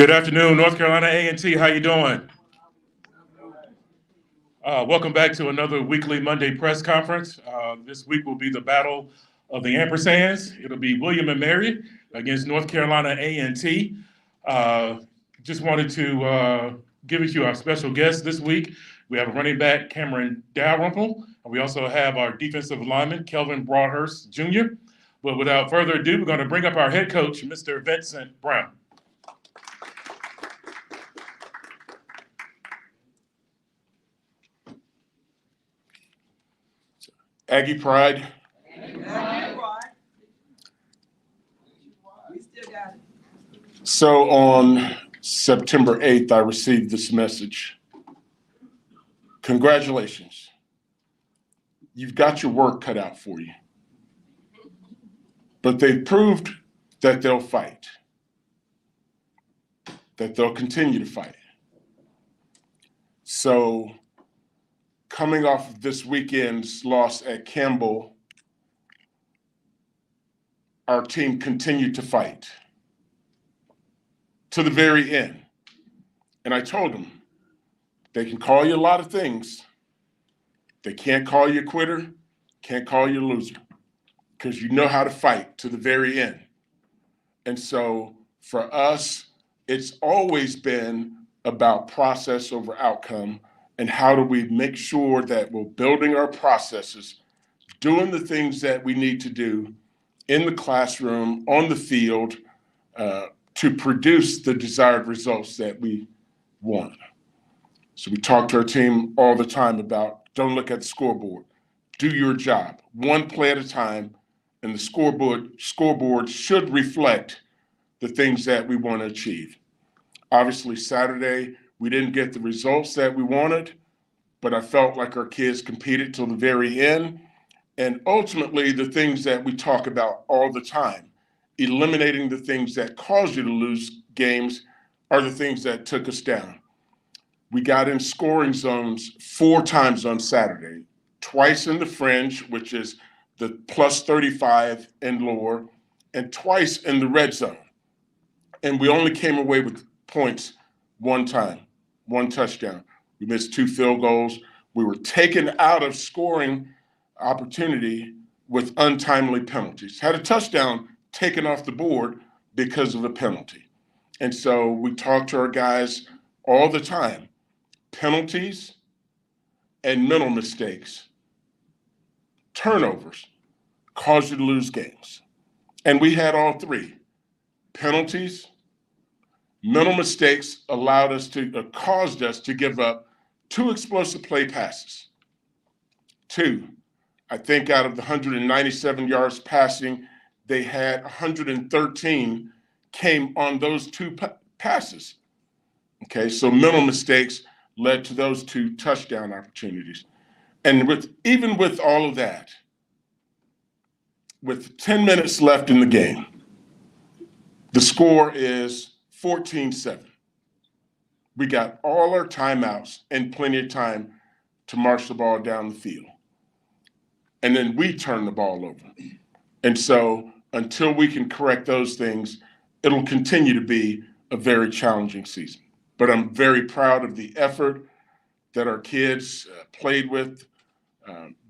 Good afternoon, North Carolina A&T. How you doing? Welcome back to another weekly Monday press conference. This week will be the battle of the ampersands. It'll be William and Mary against North Carolina A&T. Just wanted to give it to our special guest this week. We have a running back, Cameron Dalrymple, and we also have our defensive lineman, Kelvin Broadhurst Jr. But without further ado, we're going to bring up our head coach, Mr. Vincent Brown. Aggie Pride. Aggie Pride. We still got it. So on September 8th, I received this message. Congratulations. You've got your work cut out for you. But they've proved that they'll fight, that they'll continue to fight. So coming off of this weekend's loss at Campbell, our team continued to fight to the very end. And I told them, they can call you a lot of things. They can't call you a quitter, can't call you a loser, because you know how to fight to the very end. And so for us, it's always been about process over outcome. And how do we make sure that we're building our processes, doing the things that we need to do in the classroom, on the field, to produce the desired results that we want. So we talk to our team all the time about don't look at the scoreboard. Do your job, one play at a time, and the scoreboard should reflect the things that we want to achieve. Obviously, Saturday, we didn't get the results that we wanted, but I felt like our kids competed till the very end. And ultimately, the things that we talk about all the time, eliminating the things that cause you to lose games, are the things that took us down. We got in scoring zones 4 times on Saturday, twice in the fringe, which is the plus 35 and lower, and twice in the red zone. And we only came away with points 1 time, 1 touchdown. We missed 2 field goals. We were taken out of scoring opportunity with untimely penalties. Had a touchdown taken off the board because of a penalty. And so we talk to our guys all the time. Penalties and mental mistakes, turnovers, cause you to lose games. And we had all 3. Penalties, mental mistakes caused us to give up 2 explosive play passes. 2, I think out of the 197 yards passing, they had 113 came on those 2 passes. Okay, so mental mistakes led to those 2 touchdown opportunities. And even with all of that, with 10 minutes left in the game, the score is 14-7. We got all our timeouts and plenty of time to march the ball down the field. And then we turn the ball over. And so until we can correct those things, it'll continue to be a very challenging season. But I'm very proud of the effort that our kids played with.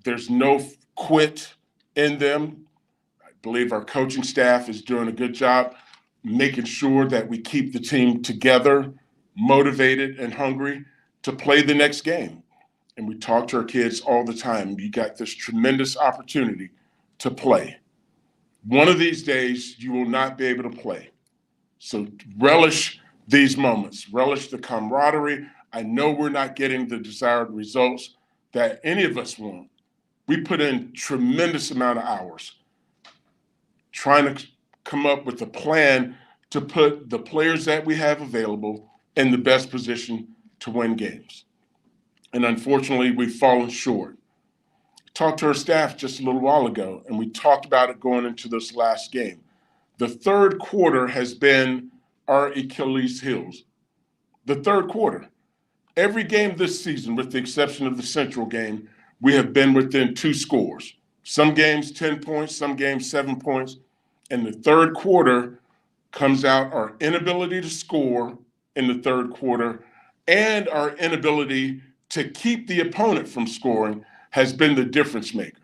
There's no quit in them. I believe our coaching staff is doing a good job making sure that we keep the team together, motivated and hungry to play the next game. And we talk to our kids all the time. You got this tremendous opportunity to play. One of these days, you will not be able to play. So relish these moments, relish the camaraderie. I know we're not getting the desired results that any of us want. We put in tremendous amount of hours trying to come up with a plan to put the players that we have available in the best position to win games. And unfortunately, we've fallen short. Talked to our staff just a little while ago, and we talked about it going into this last game. The third quarter has been our Achilles heels. The third quarter. Every game this season, with the exception of the Central game, we have been within 2 scores. Some games 10 points, some games 7 points. In the third quarter, comes out our inability to score in the third quarter and our inability to keep the opponent from scoring has been the difference maker.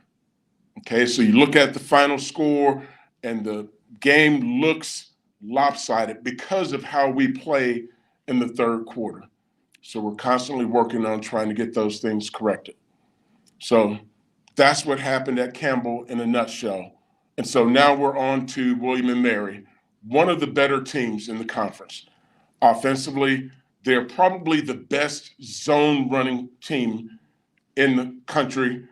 Okay, so you look at the final score and the game looks lopsided because of how we play in the third quarter. So we're constantly working on trying to get those things corrected. So that's what happened at Campbell in a nutshell. And so now we're on to William and Mary, one of the better teams in the conference. Offensively, they're probably the best zone running team in the country,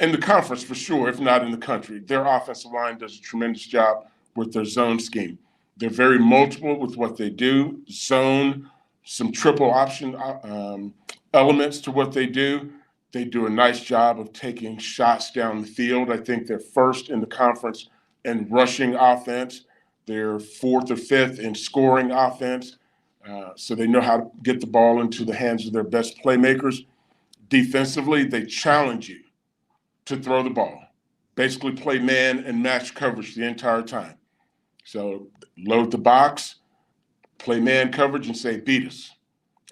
in the conference for sure, if not in the country. Their offensive line does a tremendous job with their zone scheme. They're very multiple with what they do, zone, some triple option elements to what they do. They do a nice job of taking shots down the field. I think they're first in the conference in rushing offense. They're fourth or fifth in scoring offense. So they know how to get the ball into the hands of their best playmakers. Defensively, they challenge you to throw the ball. Basically play man and match coverage the entire time. So load the box, play man coverage, and say, beat us.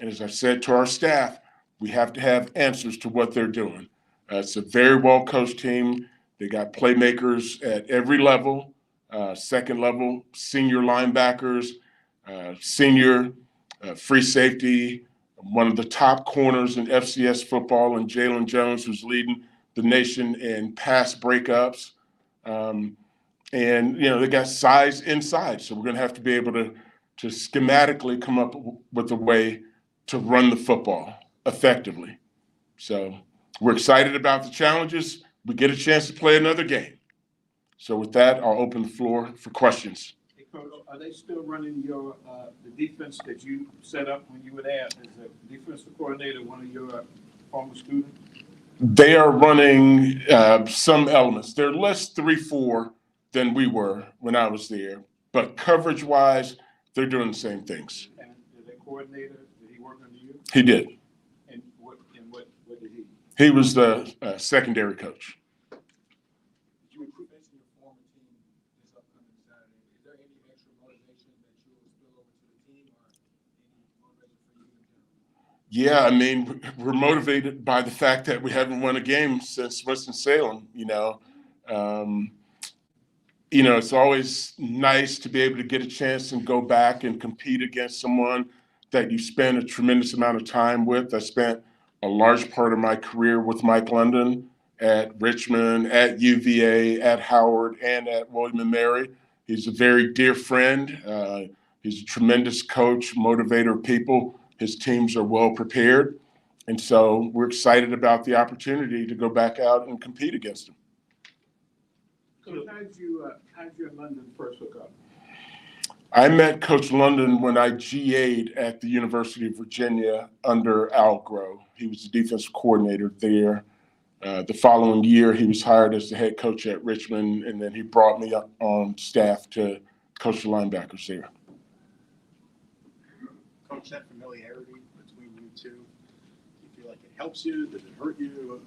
And as I said to our staff, we have to have answers to what they're doing. It's a very well-coached team. They got playmakers at every level, second level, senior linebackers, senior free safety, one of the top corners in FCS football, and Jalen Jones, who's leading the nation in pass breakups. And, they got size inside. So we're going to have to be able to schematically come up with a way to run the football effectively. So we're excited about the challenges. We get a chance to play another game. So with that, I'll open the floor for questions. Hey, Coach, are they still running your the defense that you set up when you were there? Is the defensive coordinator one of your former students? They are running some elements. They're less 3-4 than we were when I was there, but coverage-wise, they're doing the same things. And the coordinator, did he work under you? He did. And what did he? He was the secondary coach. Did you recruit into your former team this upcoming Saturday? Is there any extra motivation that you will spill over to the team, or any motivation for you in general? Yeah, I mean, we're motivated by the fact that we haven't won a game since Winston-Salem. It's always nice to be able to get a chance and go back and compete against someone that you spend a tremendous amount of time with. I spent a large part of my career with Mike London at Richmond, at UVA, at Howard, and at William & Mary. He's a very dear friend. He's a tremendous coach, motivator of people. His teams are well prepared. And so we're excited about the opportunity to go back out and compete against him. Coach, how did you and London first hook up? I met Coach London when I GA'd at the University of Virginia under Al Groh. He was the defensive coordinator there. The following year, he was hired as the head coach at Richmond, and then he brought me up on staff to coach the linebackers there. Coach, that familiarity between you two, do you feel like it helps you? Does it hurt you?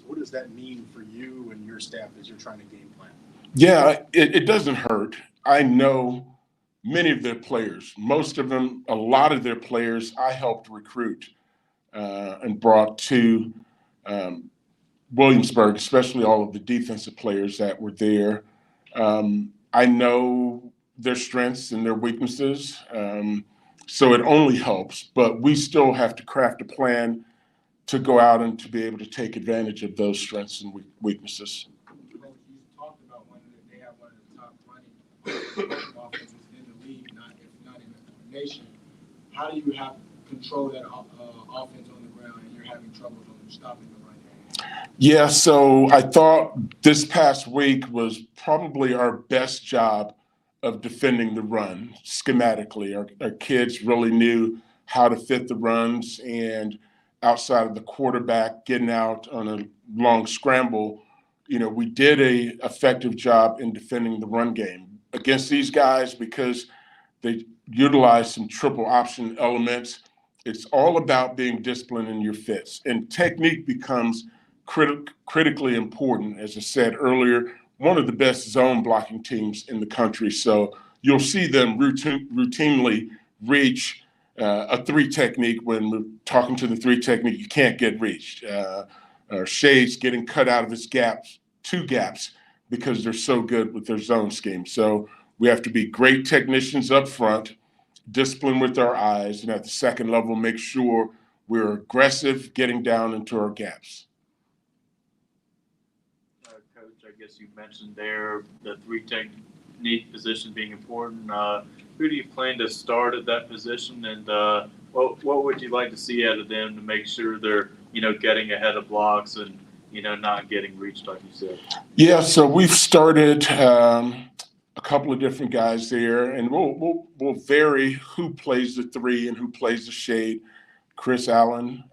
What does that mean for you and your staff as you're trying to game plan? Yeah, it doesn't hurt. I know many of their players, most of them, a lot of their players I helped recruit and brought to Williamsburg, especially all of the defensive players that were there. I know their strengths and their weaknesses, so it only helps, but we still have to craft a plan to go out and to be able to take advantage of those strengths and weaknesses. You talked about they have one of the top running offenses in the league, if not in the nation. How do you have control that offense on the ground, and you're having trouble stopping the run game? Yeah, so I thought this past week was probably our best job of defending the run schematically. Our kids really knew how to fit the runs, and outside of the quarterback getting out on a long scramble, we did a effective job in defending the run game against these guys because they utilized some triple option elements. It's all about being disciplined in your fits, and technique becomes critically important. As I said earlier, one of the best zone blocking teams in the country. So you'll see them routinely reach a 3 technique. When we're talking to the 3 technique, you can't get reached. Shades getting cut out of his gaps, 2 gaps, because they're so good with their zone scheme. So we have to be great technicians up front, discipline with our eyes, and at the second level, make sure we're aggressive getting down into our gaps. Coach, I guess you mentioned there the 3 technique position being important. Who do you plan to start at that position, and what would you like to see out of them to make sure they're getting ahead of blocks and not getting reached, like you said? Yeah, so we've started a couple of different guys there, and we'll vary who plays the 3 and who plays the shade. Chris Allen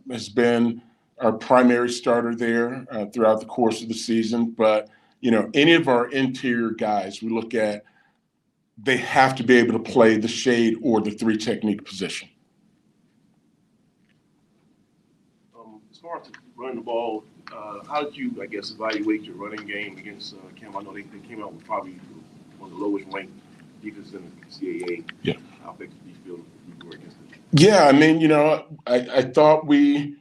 has been our primary starter there throughout the course of the season. But any of our interior guys, we look at, they have to be able to play the shade or the 3 technique position. As far as running the ball, how did you, I guess, evaluate your running game against Cam? I know they came out with probably one of the lowest ranked defenses in the CAA. Yeah. How effective do you feel you were against them? Yeah, I mean, I thought we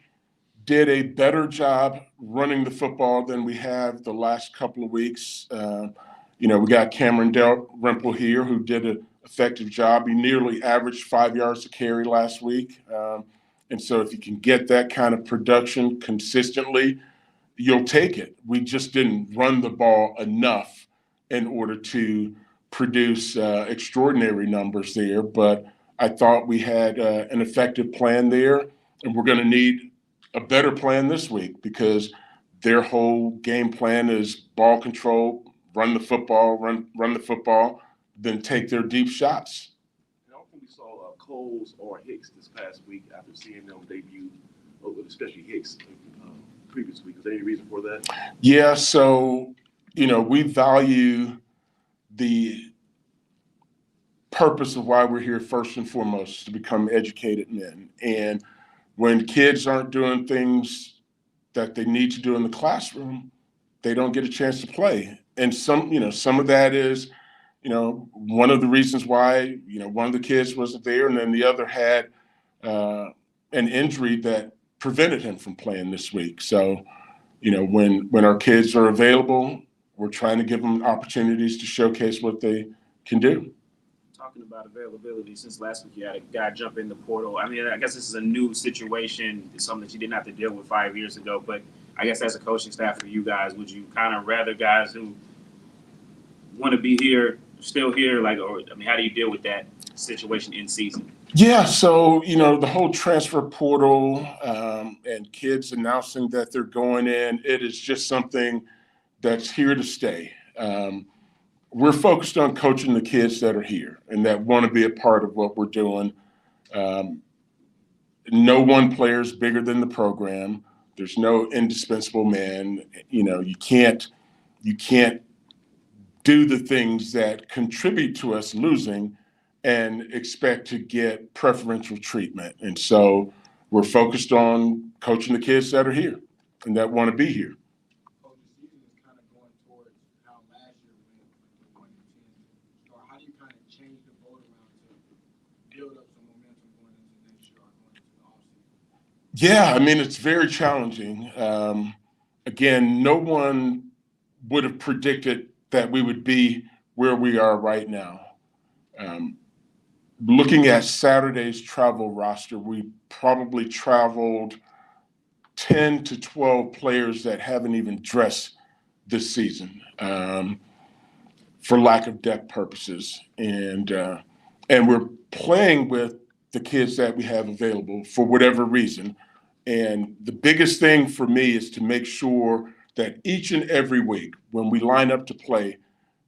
did a better job running the football than we have the last couple of weeks. We got Cameron Dalrymple here, who did an effective job. He nearly averaged 5 yards a carry last week. And so if you can get that kind of production consistently, you'll take it. We just didn't run the ball enough in order to produce extraordinary numbers there. But I thought we had an effective plan there, and we're going to need a better plan this week because their whole game plan is ball control, run the football, run the football, then take their deep shots. I don't think we saw Coles or Hicks this past week after seeing them debut, especially Hicks previous week. Is there any reason for that? Yeah, so, we value the purpose of why we're here first and foremost, to become educated men. And when kids aren't doing things that they need to do in the classroom, they don't get a chance to play. And some of that is, one of the reasons why, one of the kids wasn't there, and then the other had an injury that prevented him from playing this week. So, when our kids are available, we're trying to give them opportunities to showcase what they can do. Talking about availability, since last week you had a guy jump in the portal. I mean, I guess this is a new situation. It's something that you didn't have to deal with 5 years ago. But I guess as a coaching staff for you guys, would you kind of rather guys who want to be here, still here? How do you deal with that situation in season? Yeah, so, the whole transfer portal and kids announcing that they're going in, it is just something that's here to stay. We're focused on coaching the kids that are here and that want to be a part of what we're doing. No one player is bigger than the program. There's no indispensable man. You can't do the things that contribute to us losing and expect to get preferential treatment. And so we're focused on coaching the kids that are here and that want to be here. The season is kind of going towards how last year went with 1 and 10. Or how do you kind of change the vote around to build up some momentum going into next year or going into the offseason? Yeah, I mean, it's very challenging. Again, no one would have predicted that we would be where we are right now. Looking at Saturday's travel roster, we probably traveled 10 to 12 players that haven't even dressed this season for lack of depth purposes. And we're playing with the kids that we have available for whatever reason. And the biggest thing for me is to make sure that each and every week when we line up to play,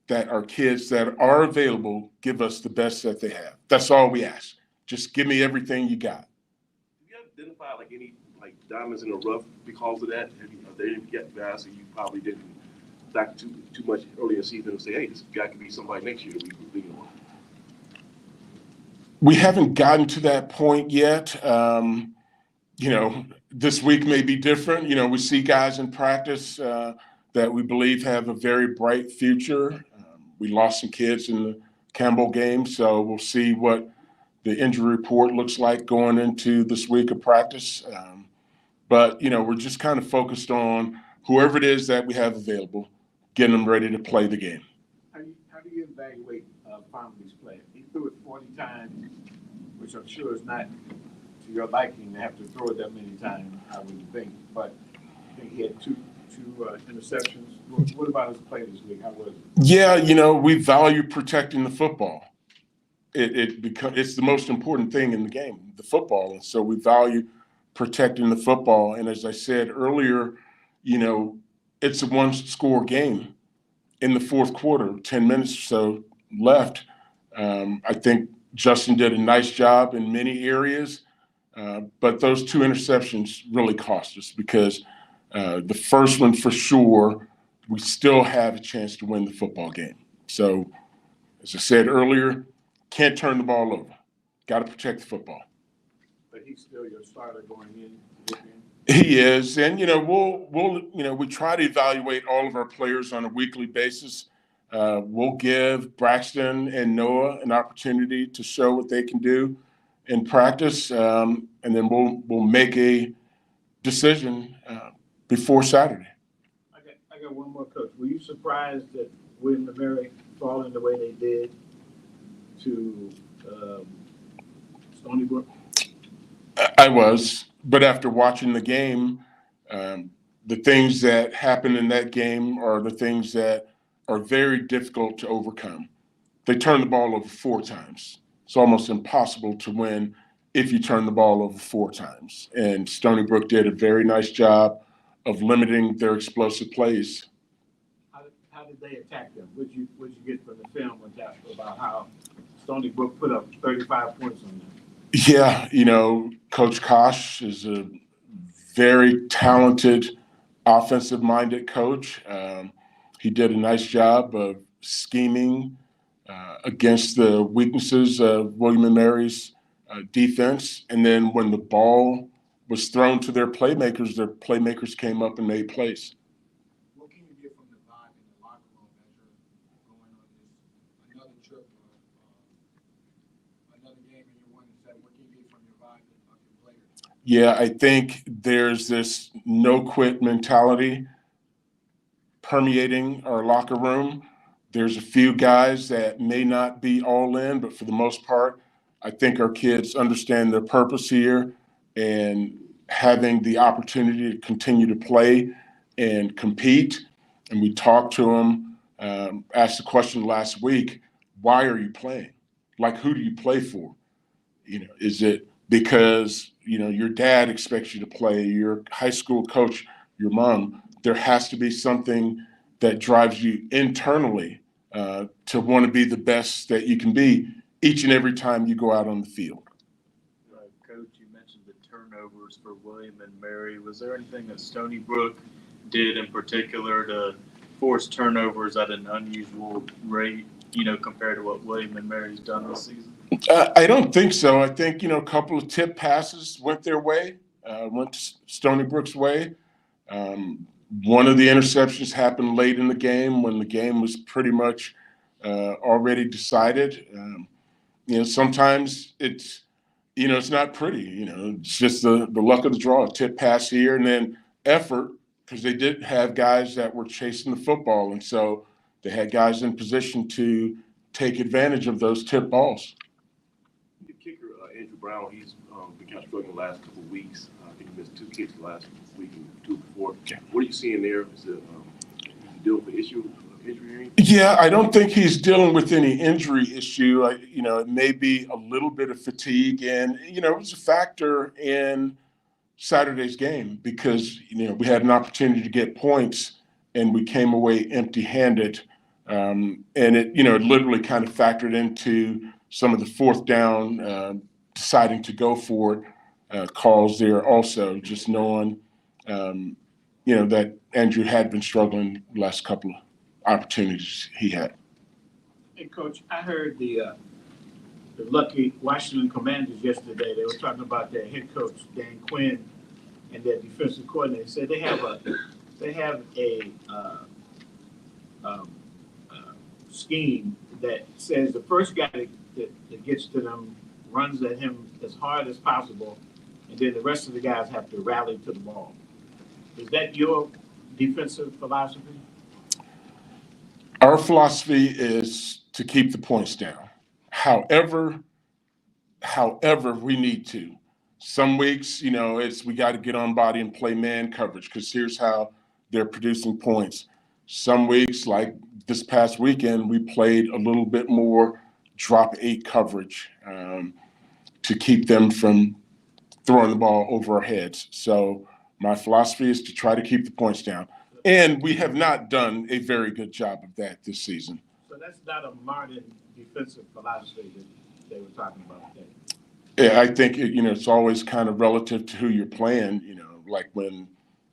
that our kids that are available give us the best that they have. That's all we ask. Just give me everything you got. Have you identified any diamonds in the rough because of that? Are there any guys that you probably didn't back too much early in the season and say, hey, this guy could be somebody next year that we could lean on? We haven't gotten to that point yet. This week may be different. We see guys in practice that we believe have a very bright future. We lost some kids in the Campbell game, so we'll see what the injury report looks like going into this week of practice. But, we're just kind of focused on whoever it is that we have available, getting them ready to play the game. How do you evaluate Fomley's play? He threw it 40 times, which I'm sure is not to your liking to have to throw it that many times, I would think. But I think he had two interceptions. What about his play this week? How was it? Yeah, we value protecting the football. It's the most important thing in the game, the football. And so we value protecting the football. And as I said earlier, it's a one-score game in the fourth quarter, 10 minutes or so left. I think Justin did a nice job in many areas, but those two interceptions really cost us because the first one for sure, we still have a chance to win the football game. So, as I said earlier, can't turn the ball over. Got to protect the football. But he's still your starter going in this game. He is, and we try to evaluate all of our players on a weekly basis. We'll give Braxton and Noah an opportunity to show what they can do in practice, and then we'll make a decision before Saturday. I got one more, Coach. Were you surprised that William and Mary falling the way they did to Stony Brook? I was, but after watching the game, the things that happened in that game are the things that are very difficult to overcome. They turned the ball over 4 times. It's almost impossible to win if you turn the ball over 4 times. And Stony Brook did a very nice job of limiting their explosive plays. How did they attack them? What'd you get from the film about how Stony Brook put up 35 points on them? Yeah, Coach Kosh is a very talented, offensive-minded coach. He did a nice job of scheming against the weaknesses of William & Mary's defense. And then when the ball was thrown to their playmakers came up and made plays. What can you get from the vibe in the locker room as you're going on this another trip, another game and you're 1-7? What can you get from your vibe of your players? Yeah, I think there's this no-quit mentality permeating our locker room. There's a few guys that may not be all in, but for the most part, I think our kids understand their purpose here and having the opportunity to continue to play and compete. And we talked to them, asked the question last week, why are you playing? Like, who do you play for? Is it because, your dad expects you to play, your high school coach, your mom? There has to be something that drives you internally to want to be the best that you can be each and every time you go out on the field. Coach, you mentioned the turnovers for William and Mary. Was there anything that Stony Brook did in particular to force turnovers at an unusual rate, compared to what William and Mary's done this season? I don't think so. I think, a couple of tip passes went their way, went Stony Brook's way. One of the interceptions happened late in the game when the game was pretty much already decided. Sometimes it's not pretty. It's just the luck of the draw, a tip pass here, and then effort, because they did have guys that were chasing the football. And so they had guys in position to take advantage of those tip balls. The kicker, Andrew Brown, he's been kind of struggling the last couple of weeks. I think he missed 2 kicks last week and 2 before. Yeah. What are you seeing there? Is it dealing with injury or anything? Yeah, I don't think he's dealing with any injury issue. It may be a little bit of fatigue, and it was a factor in Saturday's game because we had an opportunity to get points and we came away empty-handed, and it literally kind of factored into some of the 4th down deciding to go for it calls there also, just knowing that Andrew had been struggling the last couple of opportunities he had. Hey, Coach, I heard the lucky Washington Commanders yesterday. They were talking about their head coach, Dan Quinn, and their defensive coordinator. They said they have a scheme that says the first guy that gets to them runs at him as hard as possible, and then the rest of the guys have to rally to the ball. Is that your defensive philosophy? Our philosophy is to keep the points down. However, we need to. Some weeks, it's we got to get on body and play man coverage because here's how they're producing points. Some weeks, like this past weekend, we played a little bit more drop 8 coverage to keep them from throwing the ball over our heads. So my philosophy is to try to keep the points down. And we have not done a very good job of that this season. So that's not a modern defensive philosophy that they were talking about today. Yeah, I think it's always kind of relative to who you're playing. Like when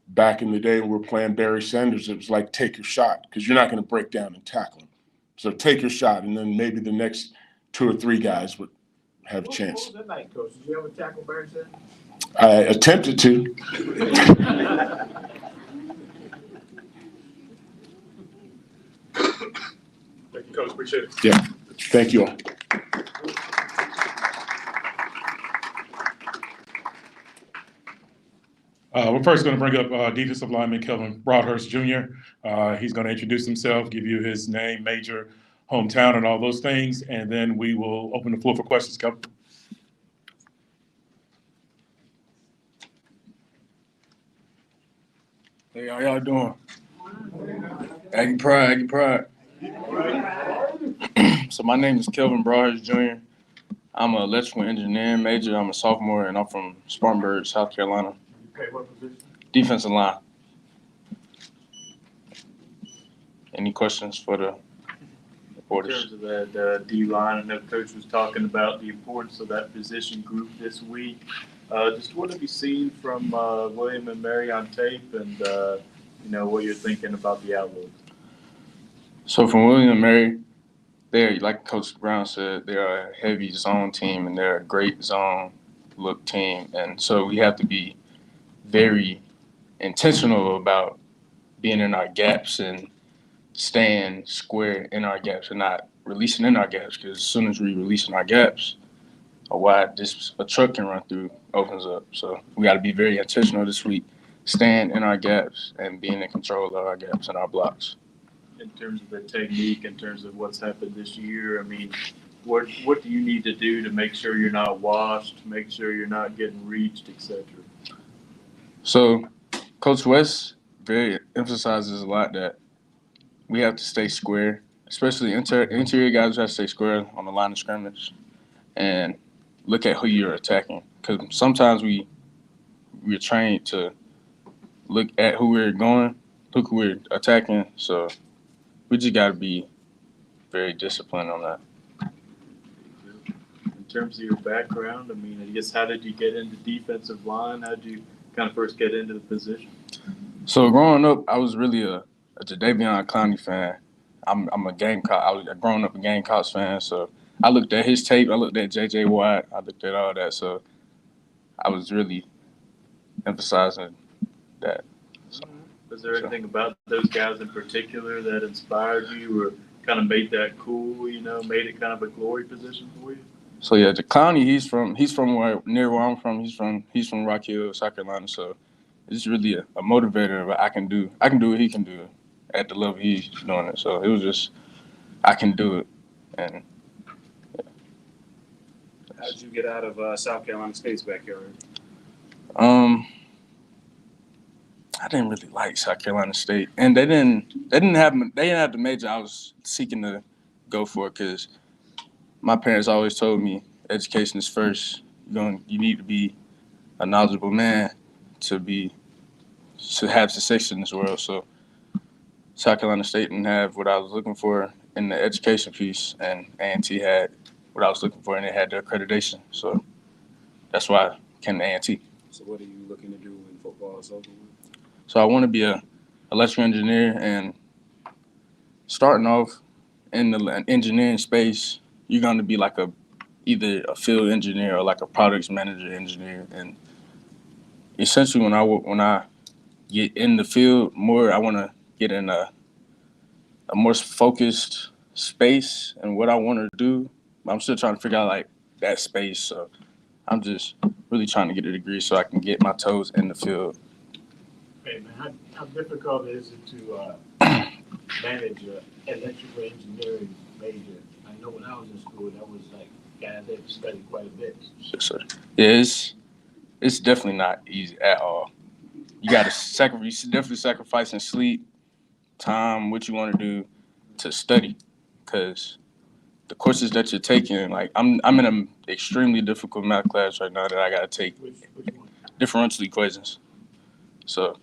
back in the day when we were playing Barry Sanders, it was like take your shot because you're not going to break down and tackle him. So take your shot, and then maybe the next 2 or 3 guys would have a chance. What was that like, Coach? Did you ever tackle Barry Sanders? I attempted to. Thank you, Coach. Appreciate it. Yeah. Thank you all. We're first going to bring up defensive lineman Kelvin Broadhurst Jr. He's going to introduce himself, give you his name, major, hometown, and all those things, and then we will open the floor for questions. Kelvin. Hey, how y'all doing? Aggie Pride. So my name is Kelvin Broadhurst Jr. I'm an electrical engineering major. I'm a sophomore, and I'm from Spartanburg, South Carolina. Okay, what position? Defensive line. Any questions for the In reporters? terms of that D-line, I know Coach was talking about the importance of that position group this week. Just what have you seen from William and Mary on tape, and what you're thinking about the outlook? So from William and Mary, they're, like Coach Brown said, they're a heavy zone team, and they're a great zone look team. And so we have to be very intentional about being in our gaps and staying square in our gaps and not releasing in our gaps, because as soon as we release in our gaps, a truck can run through opens up. So we got to be very intentional this week, staying in our gaps and being in control of our gaps and our blocks. In terms of the technique, in terms of what's happened this year, I mean, what do you need to do to make sure you're not washed, make sure you're not getting reached, etc.? So Coach West very emphasizes a lot that we have to stay square, especially interior guys have to stay square on the line of scrimmage and look at who you're attacking. Because sometimes we're trained to look at who we're going, look who we're attacking. So we just got to be very disciplined on that. In terms of your background, I mean, I guess how did you get into defensive line? How did you kind of first get into the position? So growing up, I was really a Jadeveon Clowney fan. I'm a Gamecock. I was growing up a Gamecocks fan, so I looked at his tape. I looked at J.J. Watt. I looked at all that. So I was really emphasizing that. Was there anything about those guys in particular that inspired you or kind of made that cool, made it kind of a glory position for you? So yeah, the Clowney, he's from near where I'm from. He's from Rock Hill, South Carolina. So it's really a motivator. But I can do what he can do at the level he's doing it. So it was just I can do it. And yeah. How did you get out of South Carolina State's backyard? I didn't really like South Carolina State, and they didn't have the major I was seeking to go for, because my parents always told me education is first. You need to be a knowledgeable man to have success in this world. So South Carolina State didn't have what I was looking for in the education piece, and A&T had what I was looking for, and it had the accreditation. So that's why I came to A&T. So what are you looking to do when football is over? So I want to be an electrical engineer, and starting off in the engineering space, you're going to be like either a field engineer or like a products manager engineer. And essentially, when I get in the field more, I want to get in a more focused space and what I want to do. I'm still trying to figure out like that space. So I'm just really trying to get a degree so I can get my toes in the field. Hey man, how difficult is it to manage an electrical engineering major? I know when I was in school, that was like guys had to study quite a bit. Yes, sir. Yeah, it's definitely not easy at all. You got to sacrifice. Definitely sacrificing sleep, time, what you want to do to study, because the courses that you're taking, like I'm in an extremely difficult math class right now that I got to take Which one? differential equations. So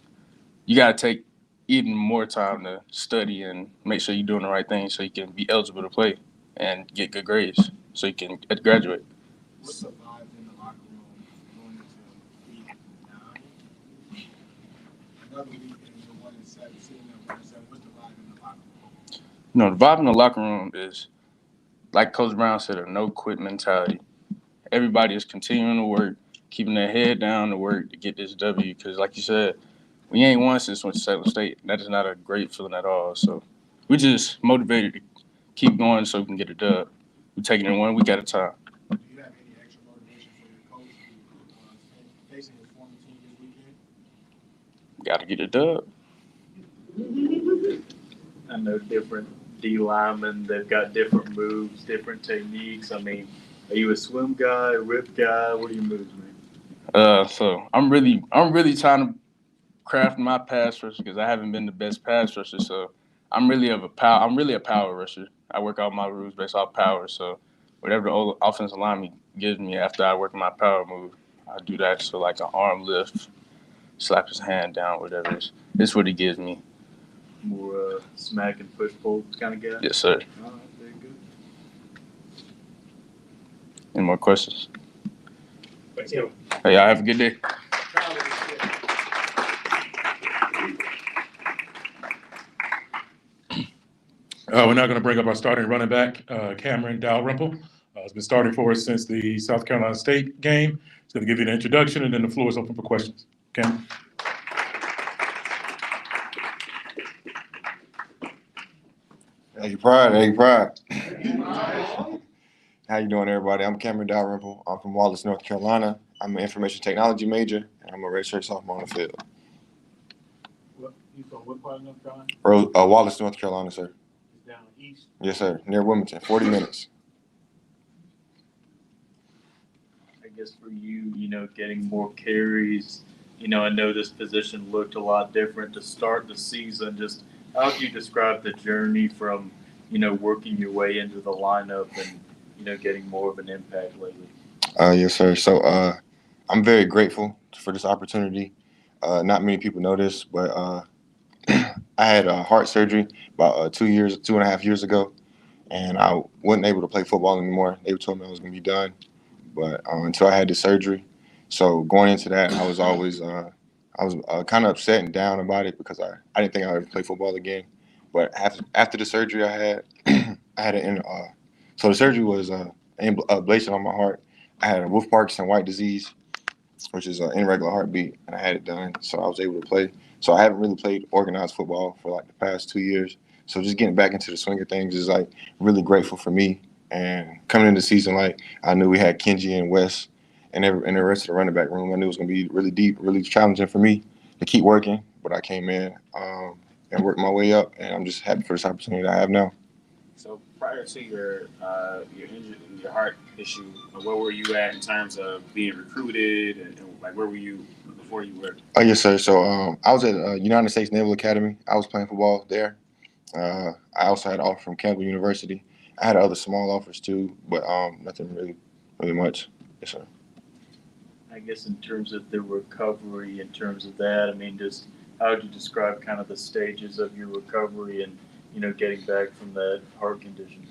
you got to take even more time to study and make sure you're doing the right thing so you can be eligible to play and get good grades so you can graduate. What's the vibe in the locker room going into week 9? Another week and you're 1-7, sitting at 1-7. What's the vibe in the locker room? You know, the vibe in the locker room is, like Coach Brown said, a no quit mentality. Everybody is continuing to work, keeping their head down to work to get this W. Because, like you said, we ain't won since Winston-Salem State. That is not a great feeling at all. So we just motivated to keep going so we can get a dub. We're taking it 1 week at a time. Do you have any extra motivation for your coach facing his former team this weekend? Got to get a dub. I know different D linemen, they've got different moves, different techniques. I mean, are you a swim guy, rip guy? What are your moves, man? So I'm really trying to craft my pass rush because I haven't been the best pass rusher. So I'm really a power rusher. I work out my moves based off power. So whatever the offensive lineman gives me after I work my power move, I do that. So like an arm lift, slap his hand down, whatever. It's what he gives me. More smack and push pull kind of guy? Yes, sir. All right, very good. Any more questions? Thank you. Hey, y'all have a good day. We're now going to bring up our starting running back, Cameron Dalrymple. He's been starting for us since the South Carolina State game. He's going to give you an introduction, and then the floor is open for questions. Cameron? Hey, Pride. Hey, Pride. How you doing, everybody? I'm Cameron Dalrymple. I'm from Wallace, North Carolina. I'm an information technology major, and I'm a redshirt sophomore on the field. You from what part of North Carolina? Wallace, North Carolina, sir. It's down east. Yes, sir. Near Wilmington, 40 minutes. I guess for you, getting more carries, I know this position looked a lot different to start the season. Just how do you describe the journey from, working your way into the lineup and, getting more of an impact lately? Yes, sir. So I'm very grateful for this opportunity. Not many people know this, but I had heart surgery about 2.5 years ago, and I wasn't able to play football anymore. They told me I was going to be done, but until I had the surgery. So going into that, I was always kind of upset and down about it because I didn't think I would ever play football again. But after the surgery I had, so the surgery was ablation on my heart. I had a Wolff-Parkinson White disease, which is an irregular heartbeat, and I had it done, so I was able to play. So I haven't really played organized football for like the past 2 years. So just getting back into the swing of things is like really grateful for me. And coming into the season, like I knew we had Kenji and Wes and the rest of the running back room. I knew it was going to be really deep, really challenging for me to keep working. But I came in and worked my way up, and I'm just happy for this opportunity that I have now. So prior to your injury, your heart issue, where were you at in terms of being recruited, and like where were you before you were? Oh yes, sir. So I was at United States Naval Academy. I was playing football there. I also had an offer from Campbell University. I had other small offers too, but nothing really much. Yes, sir. I guess in terms of the recovery, in terms of that, I mean, just how would you describe kind of the stages of your recovery and, getting back from that heart condition?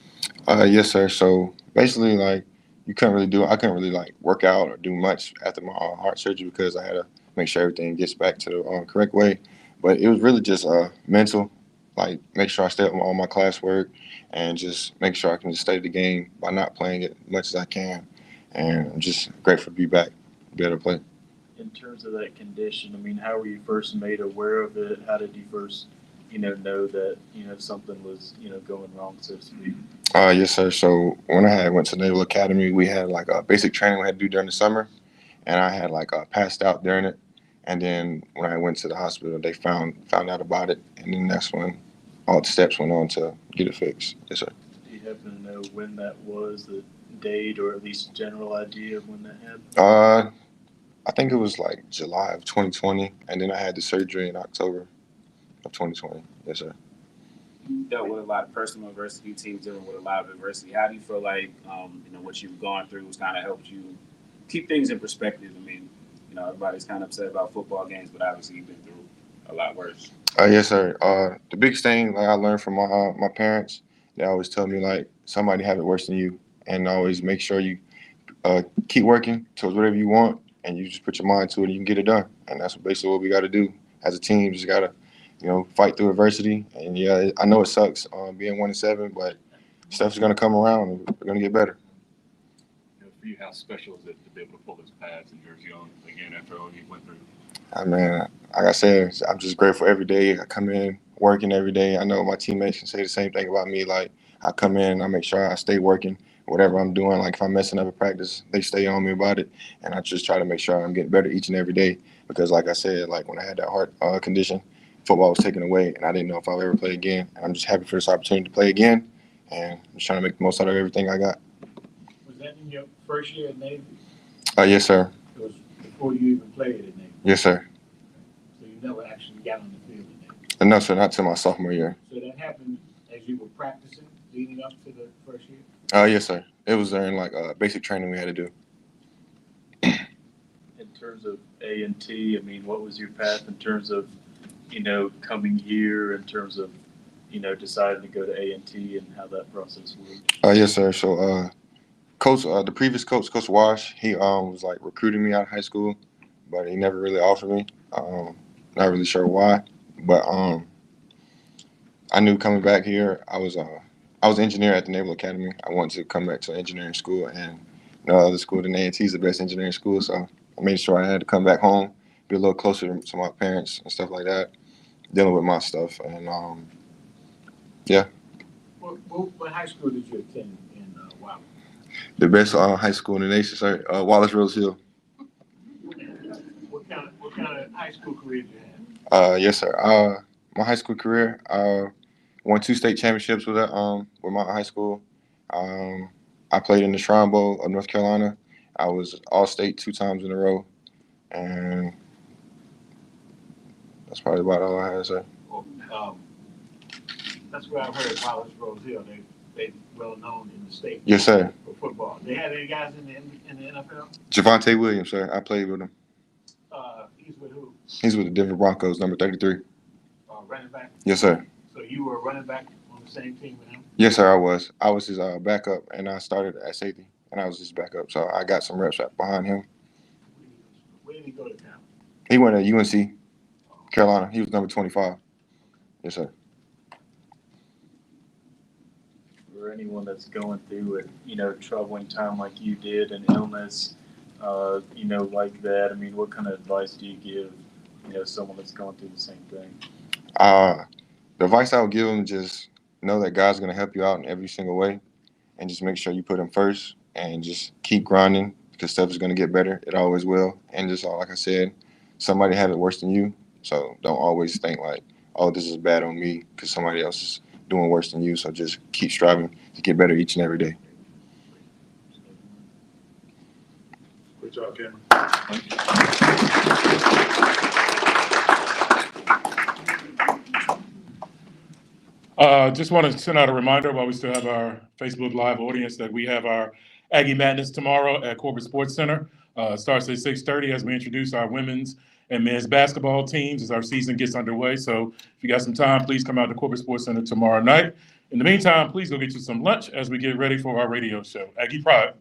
Yes, sir. So basically, like I couldn't really like work out or do much after my heart surgery because I had to make sure everything gets back to the correct way. But it was really just mental, like make sure I stay up on all my classwork and just make sure I can just stay the game by not playing it as much as I can. And I'm just grateful to be back, be able to play. In terms of that condition, I mean, how were you first made aware of it? How did you first, know that, something was, going wrong, so to speak? Yes, sir. So when I went to Naval Academy, we had like a basic training we had to do during the summer, and I had like passed out during it. And then when I went to the hospital, they found out about it, and then that's when all the steps went on to get it fixed. Yes, sir. Do you happen to know when that was, the date, or at least general idea of when that happened? I think it was like July of 2020, and then I had the surgery in October of 2020. Yes, sir. You dealt with a lot of personal adversity, teams dealing with a lot of adversity. How do you feel like, what you've gone through has kind of helped you keep things in perspective? I mean, everybody's kind of upset about football games, but obviously you've been through a lot worse. Yes, sir. The biggest thing like I learned from my parents, they always tell me like somebody have it worse than you, and always make sure you keep working towards whatever you want, and you just put your mind to it, and you can get it done. And that's basically what we got to do as a team. Just gotta, fight through adversity. And yeah, I know it sucks being 1-7, but stuff's gonna come around, and we're gonna get better. For you, how special is it to be able to pull this pass in years young again after all you went through? I mean, like I said, I'm just grateful every day. I come in working every day. I know my teammates can say the same thing about me. Like, I come in, I make sure I stay working, whatever I'm doing. Like, if I'm messing up a practice, they stay on me about it. And I just try to make sure I'm getting better each and every day. Because, like I said, like when I had that heart condition, football was taken away, and I didn't know if I would ever play again. And I'm just happy for this opportunity to play again. And I'm just trying to make the most out of everything I got. Was that in your first year at Navy? Yes, sir. It was before you even played at Navy? Yes, sir. So you never actually got on the field at Navy? No, sir, not till my sophomore year. So that happened as you were practicing leading up to the first year? Yes, sir. It was during like basic training we had to do. In terms of A&T, I mean, what was your path in terms of, coming here, in terms of, deciding to go to A&T and how that process worked? Yes, sir. So, coach, the previous coach, Coach Wash, he was like recruiting me out of high school, but he never really offered me. Not really sure why, but I knew coming back here, I was an engineer at the Naval Academy. I wanted to come back to engineering school, and no other school than A&T is the best engineering school. So I made sure I had to come back home, be a little closer to my parents and stuff like that, dealing with my stuff, and yeah. What high school did you attend in Wallace? The best high school in the nation, sir. Wallace Rose Hill. What kind of high school career did you have? Yes, sir. My high school career, won 2 state championships with my high school. I played in the Shrine Bowl of North Carolina. I was All-State 2 times in a row, and that's probably about all I had to say. Well, that's where I've heard Wallace Rose Hill. They well known in the state. Yes, sir. For football. They had any guys in the NFL? Javonte Williams, sir. I played with him. He's with who? He's with the Denver Broncos, number 33. Running back? Yes, sir. So you were a running back on the same team with him? Yes, sir, I was. I was his backup, and I started at safety, and I was his backup. So I got some reps behind him. Where did he go to town? He went to UNC, Carolina. He was number 25. Yes, sir. For anyone that's going through a, troubling time like you did, an illness, like that, I mean, what kind of advice do you give, someone that's going through the same thing? The advice I would give him, just know that God's going to help you out in every single way, and just make sure you put him first and just keep grinding, because stuff is going to get better. It always will. And just like I said, somebody have it worse than you. So don't always think like, oh, this is bad on me because somebody else is doing worse than you. So just keep striving to get better each and every day. Good job, Cameron. Just want to send out a reminder while we still have our Facebook Live audience that we have our Aggie Madness tomorrow at Corporate Sports Center. Starts at 6:30 as we introduce our women's and men's basketball teams as our season gets underway. So if you got some time, please come out to Corporate Sports Center tomorrow night. In the meantime, please go get you some lunch as we get ready for our radio show. Aggie Pride.